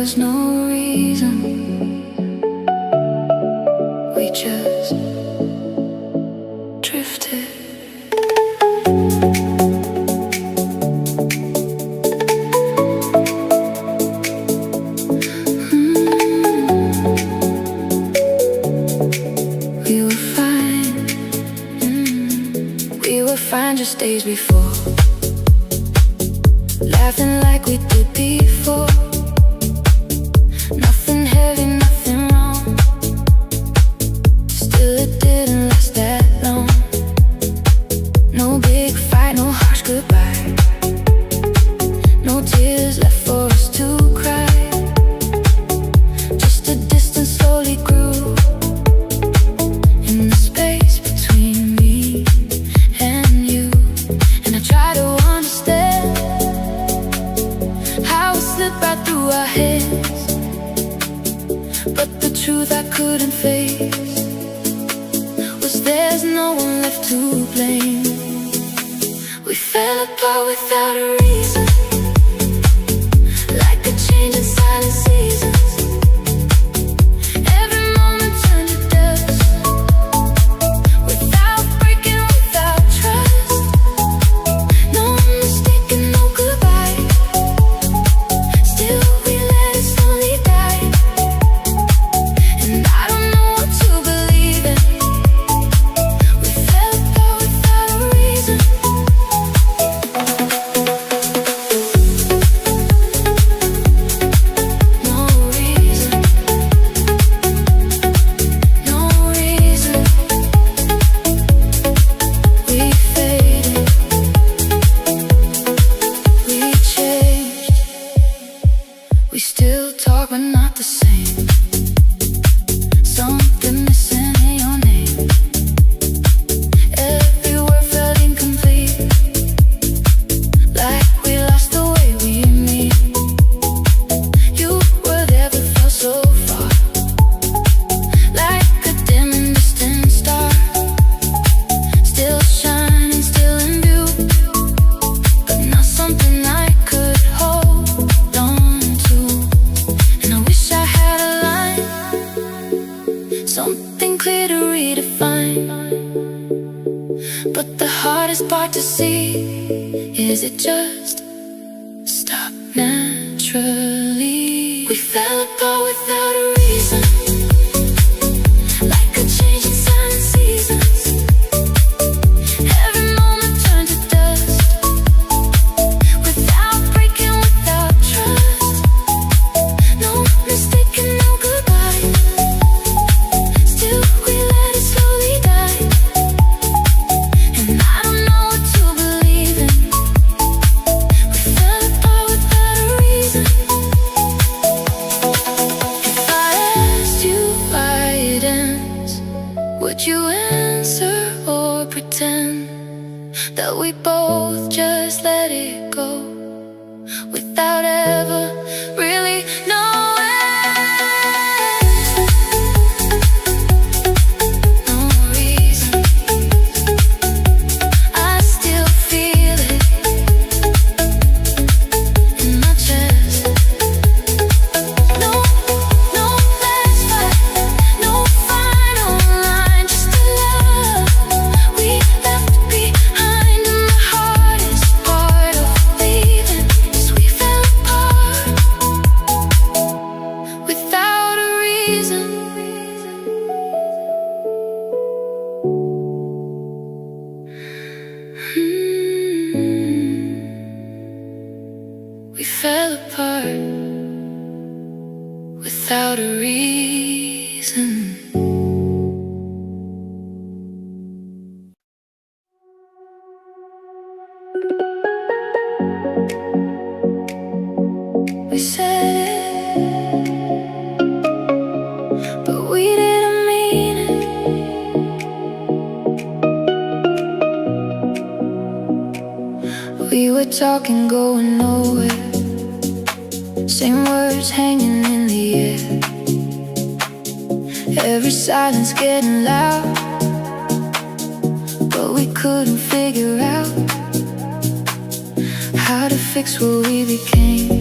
was no reason. We just drifted. We were fine. We were fine just days before, laughing like we did before. Nothing heavy, nothing wrong. Still it didn't last that long. No big fight, no harsh goodbye. No tears left for us to cry. Just a distance slowly grew in the space between me and you. And I try to understand how it slipped right through our heads, but the truth I couldn't face was there's no one left to blame. We fell apart without a reason, like a change in silent seasons. Every moment turned to dust, without breaking, without trust. No mistake, no goodbye. Still we let it slowly die. And I don't know what to believe in. We fell apart without a reason. No reason. No reason. We faded. We changed. We still talk but not the same. Something missing in your name. Every word felt incomplete, like we lost the way we meet. You were there but felt so far, like a dim and distant star. Still shining, still in view, but not something I could hold on to. And I wish I had a line, something clear to redefine. But the hardest part to see is it just stopped naturally. We fell apart without a reason, like a change in silent seasons. Every moment turned to dust, without breaking, without trust. No mistake and no goodbye. Still we let it slowly die. And I don't know what to believe in. We fell apart without a reason. If I asked you why it ends, would you answer or pretend that we both just let it go without ever really knowing? No reason. I still feel it in my chest. No, no last fight, no final line, just a love we left behind. And the hardest part of leaving is we fell apart without a reason. We fell apart without a reason. We said it, but we didn't mean it. We were talking, going nowhere. Same words hanging in the air. Every silence getting loud, but we couldn't figure out how to fix what we became,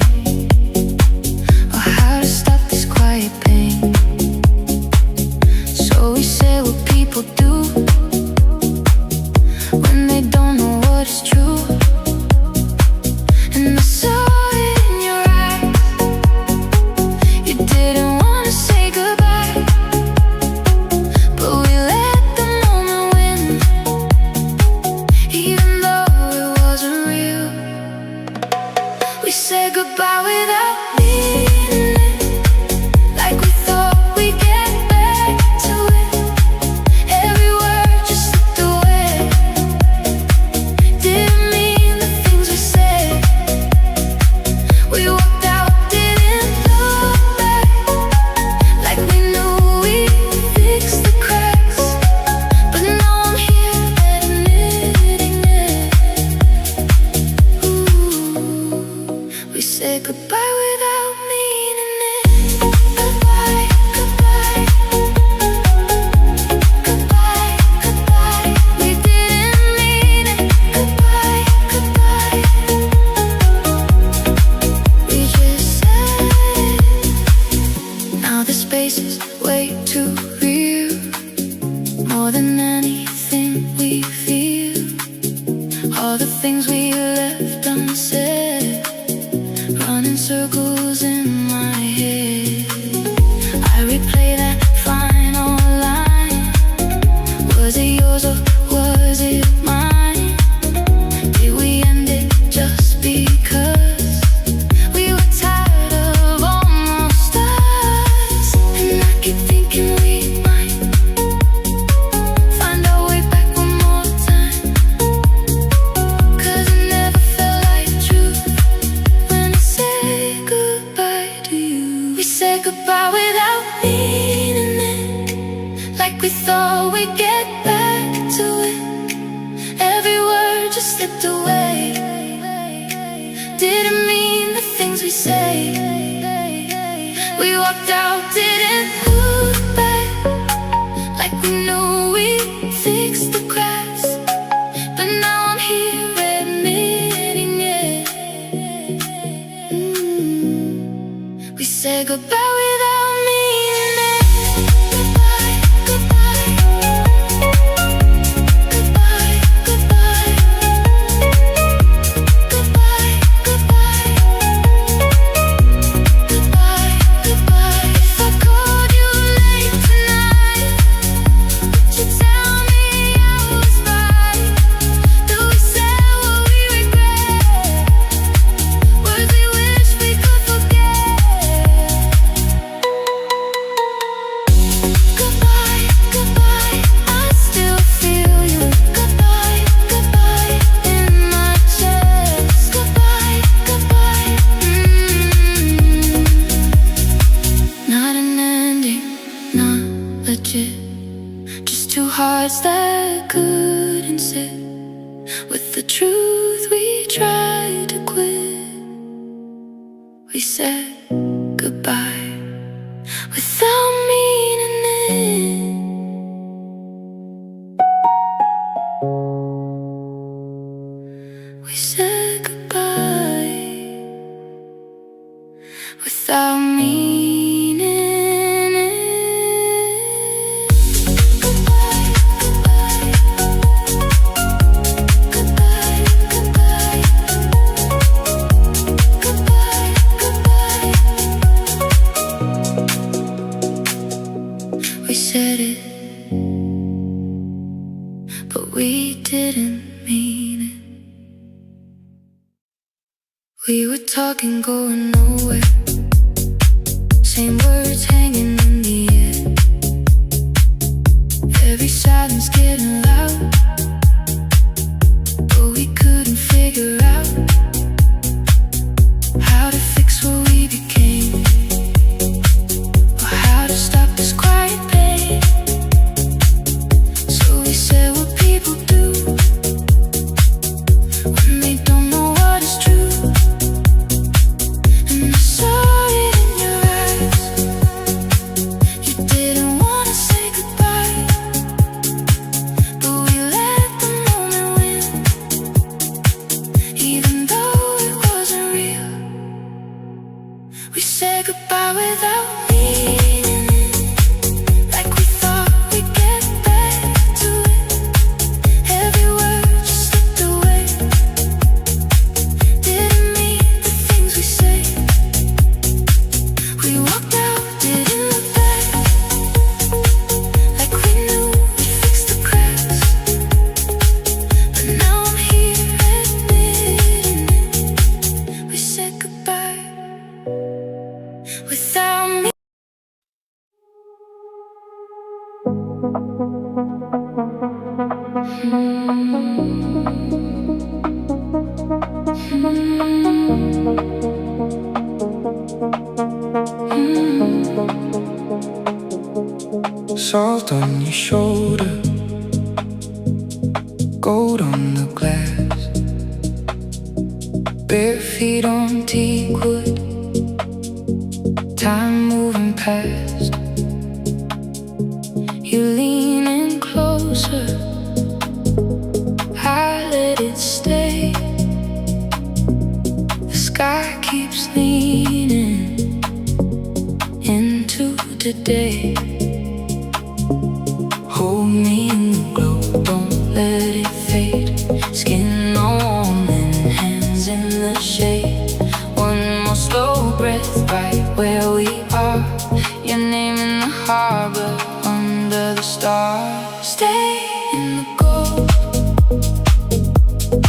or how to what is true. And I saw it in your eyes. You didn't wanna say goodbye, but we let the moment win. Even though it wasn't real, we said goodbye without meaning it. Like we thought we'd get back to it. Every word just slipped away. Didn't mean the things we said. We walked out, didn't look back. Like we knew we'd fix the cracks. But now I'm here admitting it. Ooh, we said goodbye without meaning it. Goodbye, goodbye. Goodbye, goodbye. We didn't mean it. Goodbye, goodbye. We just said it. Now the space is way too real. More than anything we feel. All the things we left unsaid, running circles in my head. I replay that final line. Was it yours or was it mine? Did we end it just because we were tired of almost us? And I keep thinking we might find our way back one more time. 'Cause it never felt like truth when I said goodbye to you. We said goodbye without meaning it. Like we thought we'd get back to it. Every word just slipped away. Didn't mean the things we say. We walked out, didn't look back. Like we knew we'd fix the cracks. But now I'm here admitting it. We said goodbye without meaning it. Goodbye, goodbye. Goodbye, goodbye. Goodbye, goodbye. Goodbye, goodbye. If I called you late tonight, would you tell me I was right? That we said what we regret, words we wish we could forget. Goodbye, goodbye, I still feel you. Goodbye, goodbye, in my chest. Goodbye, goodbye. Not an ending, not legit. Just two hearts that couldn't sit with the truth we tried to quit. We said goodbye without meaning it. We said goodbye without meaning it. Goodbye, goodbye. Goodbye, goodbye. Goodbye, goodbye. We said it, but we didn't mean it. We were talking, going nowhere. Same words hanging in the air. Every silence getting loud, but we couldn't figure out how to fix what we became, or how to stop this quiet pain. So we said what people do when they don't know what is true. And I saw it in your eyes. You didn't wanna say goodbye, but we frost on your shoulder, gold on the glass, bare feet on teak wood, time moving past. You're leaning closer, I let it stay. The sky keeps leaning into today. Hold me in the glow, don't let it fade. Skin all warm and hands in the shade. One more slow breath right where we are. Your name in the harbor under the stars. Stay in the gold,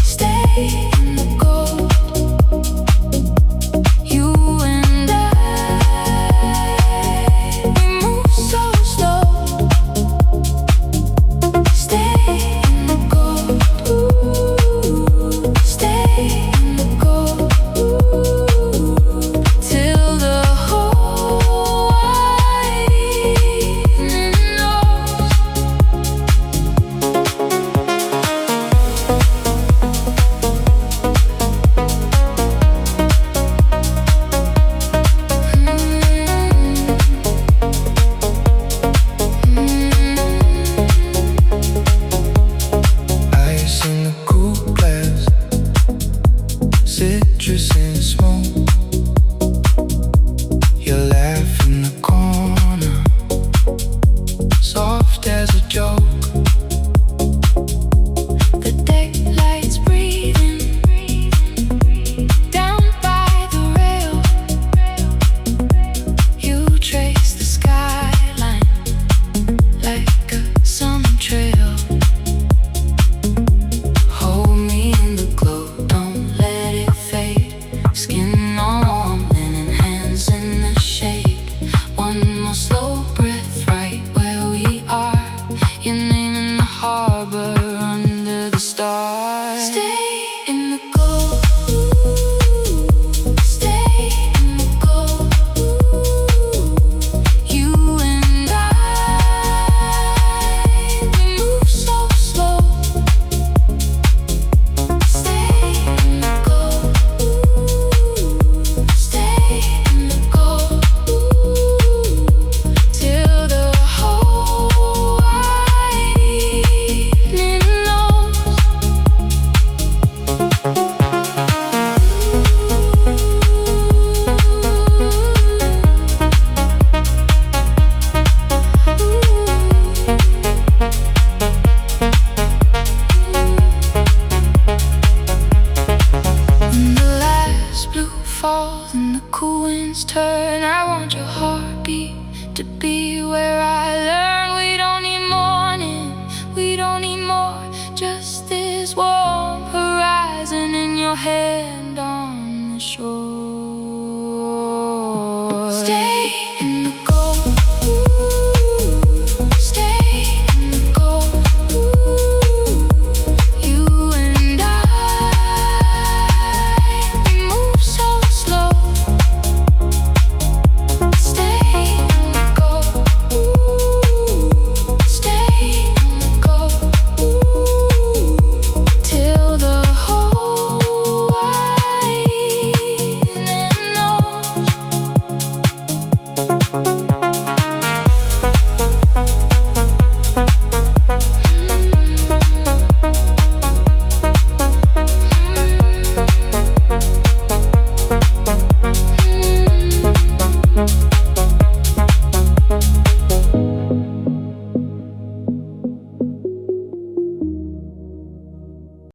stay in the gold. You and I, we move so slow. Stay in the gold, ooh, stay in the gold, ooh, till the whole wide evening knows. Ice in the cool glass, citrus and smoke. Your laugh in the corner, soft as a joke. The deck lights breathing down by the rail. You trace the skyline like a summer trail. Hold me in the glow, don't let it fade. Skin all warm, linen hands in the shade. One more slow breath right where we are. Your name in the harbor under the stars. Stay in the gold, stay in the gold. You and I, we move so slow. Stay in the gold, stay in the gold, till the whole wide evening knows. When the last blue falls and the cool winds turn, I want your heartbeat to be where I learn. We don't need morning, we don't need more, just this warm horizon in your hand on the shore.